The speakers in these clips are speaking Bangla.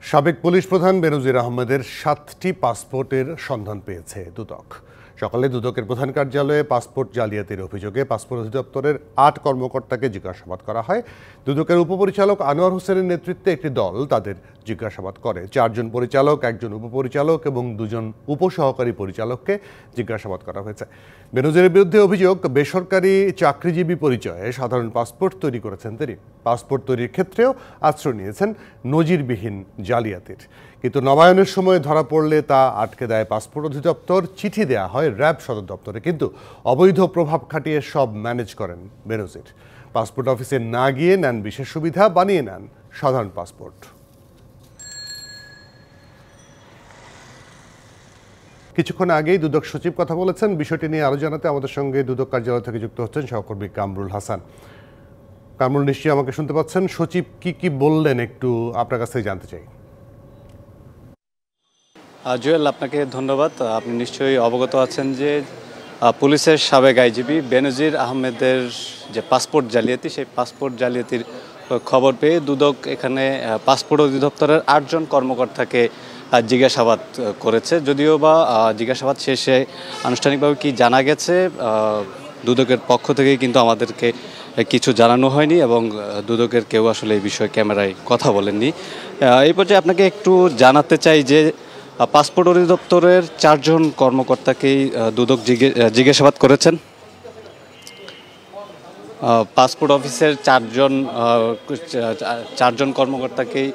সাবেক পুলিশ প্রধান বেনজির আহমেদের 7টি পাসপোর্টের সন্ধান পেয়েছে দুদক। সকালে দুদকের প্রধান কার্যালয়ে পাসপোর্ট জালিয়াতির অভিযোগে পাসপোর্ট অধিদপ্তরের 8 কর্মকর্তাকে জিজ্ঞাসাবাদ করা হয়। দুদকের উপপরিচালক আনোয়ার হোসেনের নেতৃত্বে একটি দল তাদের জিজ্ঞাসাবাদ করে। 4 জন পরিচালক, 1 জন উপপরিচালক এবং 2 জন উপসহকারী পরিচালককে জিজ্ঞাসাবাদ করা হয়েছে। বেনজিরের বিরুদ্ধে অভিযোগ, বেসরকারি চাকরিজীবী পরিচয়ে সাধারণ পাসপোর্ট তৈরি করেছেন তিনি। পাসপোর্ট তৈরির ক্ষেত্রেও আশ্রয় নিয়েছেন নজিরবিহীন জালিয়াতির। কিন্তু নবায়নের সময় ধরা পড়লে তা আটকে দেয় পাসপোর্ট অধিদপ্তর। চিঠি দেয়া হয় র্যাব সদর দপ্তরে, কিন্তু অবৈধ প্রভাব খাটিয়ে সব ম্যানেজ করেন বেনজির। পাসপোর্ট অফিসে না গিয়ে নেন বিশেষ সুবিধা, বানিয়ে নেন সাধারণ পাসপোর্ট। কিছুক্ষণ আগেই দুদক সচিব কথা বলেছেন। বিষয়টি নিয়ে আরো জানাতে আমাদের সঙ্গে দুদক কার্যালয় থেকে যুক্ত হচ্ছেন সহকর্মী কামরুল হাসান। কামরুল, নিশ্চয়ই আমাকে শুনতে পাচ্ছেন। সচিব কি বললেন একটু আপনার কাছ থেকে জানতে চাই। জুয়েল, আপনাকে ধন্যবাদ। আপনি নিশ্চয়ই অবগত আছেন যে পুলিশের সাবেক আইজিপি বেনজির আহমেদের যে পাসপোর্ট জালিয়াতি, সেই পাসপোর্ট জালিয়াতির খবর পেয়ে দুদক এখানে পাসপোর্ট অধিদপ্তরের 8 জন কর্মকর্তাকে জিজ্ঞাসাবাদ করেছে। যদিও বা জিজ্ঞাসাবাদ শেষে আনুষ্ঠানিকভাবে কি জানা গেছে, দুদকের পক্ষ থেকেই কিন্তু আমাদেরকে কিছু জানানো হয়নি এবং দুদকের কেউ আসলে এই বিষয়ে ক্যামেরায় কথা বলেননি। এই পর্যায়ে আপনাকে একটু জানাতে চাই যে পাসপোর্ট অধিদপ্তরের 4 জন কর্মকর্তাকেই দুদক জিজ্ঞাসাবাদ করেছেন। পাসপোর্ট অফিসের 4 জন কর্মকর্তাকেই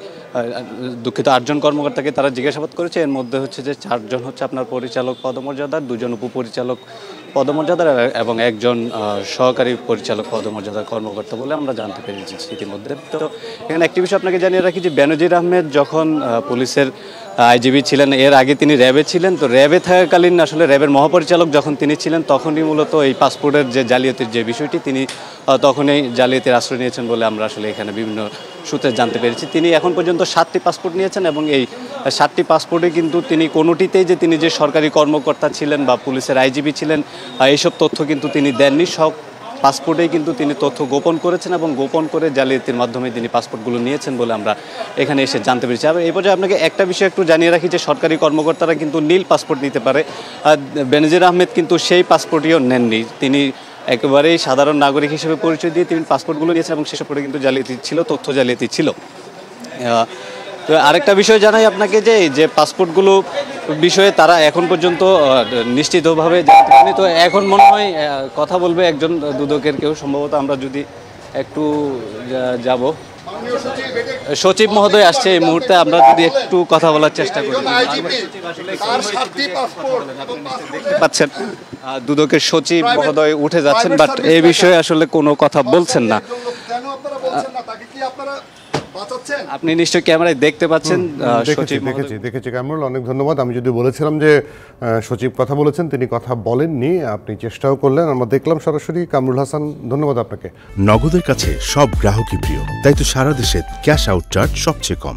দুঃখিত 8 জন কর্মকর্তাকে তারা জিজ্ঞাসাবাদ করেছে। এর মধ্যে হচ্ছে যে 4 জন হচ্ছে আপনার পরিচালক পদমর্যাদার, 2 জন উপপরিচালক পদমর্যাদার এবং 1 জন সহকারী পরিচালক পদমর্যাদার কর্মকর্তা বলে আমরা জানতে পেরেছি ইতিমধ্যে। তো এখানে একটি বিষয় আপনাকে জানিয়ে রাখি যে বেনজির আহমেদ যখন পুলিশের আইজিবি ছিলেন, এর আগে তিনি র্যাবে ছিলেন। তো র্যাবে থাকাকালীন আসলে র্যাবের মহাপরিচালক যখন তিনি ছিলেন, তখনই মূলত এই পাসপোর্টের যে জালিয়াতির যে বিষয়টি, তিনি তখনই জালিয়াতির আশ্রয় নিয়েছেন বলে আমরা আসলে এখানে বিভিন্ন সূত্রে জানতে পেরেছি। তিনি এখন পর্যন্ত 7টি পাসপোর্ট নিয়েছেন এবং এই 7টি পাসপোর্টে কিন্তু তিনি কোনোটিতেই যে তিনি যে সরকারি কর্মকর্তা ছিলেন বা পুলিশের আইজিবি ছিলেন এইসব তথ্য কিন্তু তিনি দেননি। সব পাসপোর্টেই কিন্তু তিনি তথ্য গোপন করেছেন এবং গোপন করে জালিয়াতির মাধ্যমে তিনি পাসপোর্টগুলো নিয়েছেন বলে আমরা এখানে এসে জানতে পেরেছি। আর এই পর্যায়ে আপনাকে একটা বিষয় একটু জানিয়ে রাখি যে সরকারি কর্মকর্তারা কিন্তু নীল পাসপোর্ট নিতে পারে। বেনজির আহমেদ কিন্তু সেই পাসপোর্টটিও নেননি। তিনি একেবারেই সাধারণ নাগরিক হিসেবে পরিচয় দিয়ে তিনি পাসপোর্টগুলো নিয়েছেন এবং সেসব পরে কিন্তু জালিয়াতি ছিল, তথ্য জালিয়াতি ছিল। তো আরেকটা বিষয় জানাই আপনাকে যে পাসপোর্টগুলো বিষয়ে তারা এখন পর্যন্ত নিশ্চিতভাবে জানতে পারেনি। তো এখন মনে হয় কথা বলবে একজন দুদকের কেউ, সম্ভবত আমরা যদি একটু যাব। সচিব মহোদয় আসছে এই মুহূর্তে, আমরা যদি একটু কথা বলার চেষ্টা করি। পাচ্ছেন দুদকের সচিব মহোদয় উঠে যাচ্ছেন, বাট এই বিষয়ে আসলে কোনো কথা বলছেন না। আপনি নিশ্চয়ই ক্যামেরায় দেখতে পাচ্ছেন। দেখেছি কামরুল, অনেক ধন্যবাদ। আমি যদি বলেছিলাম যে সচিব কথা বলেছেন, তিনি কথা বলেননি, আপনি চেষ্টাও করলেন, আমরা দেখলাম সরাসরি। কামরুল হাসান, ধন্যবাদ আপনাকে। নগদের কাছে সব গ্রাহকই প্রিয়, তাই তো সারা দেশে ক্যাশ আউট চার্জ সবচেয়ে কম।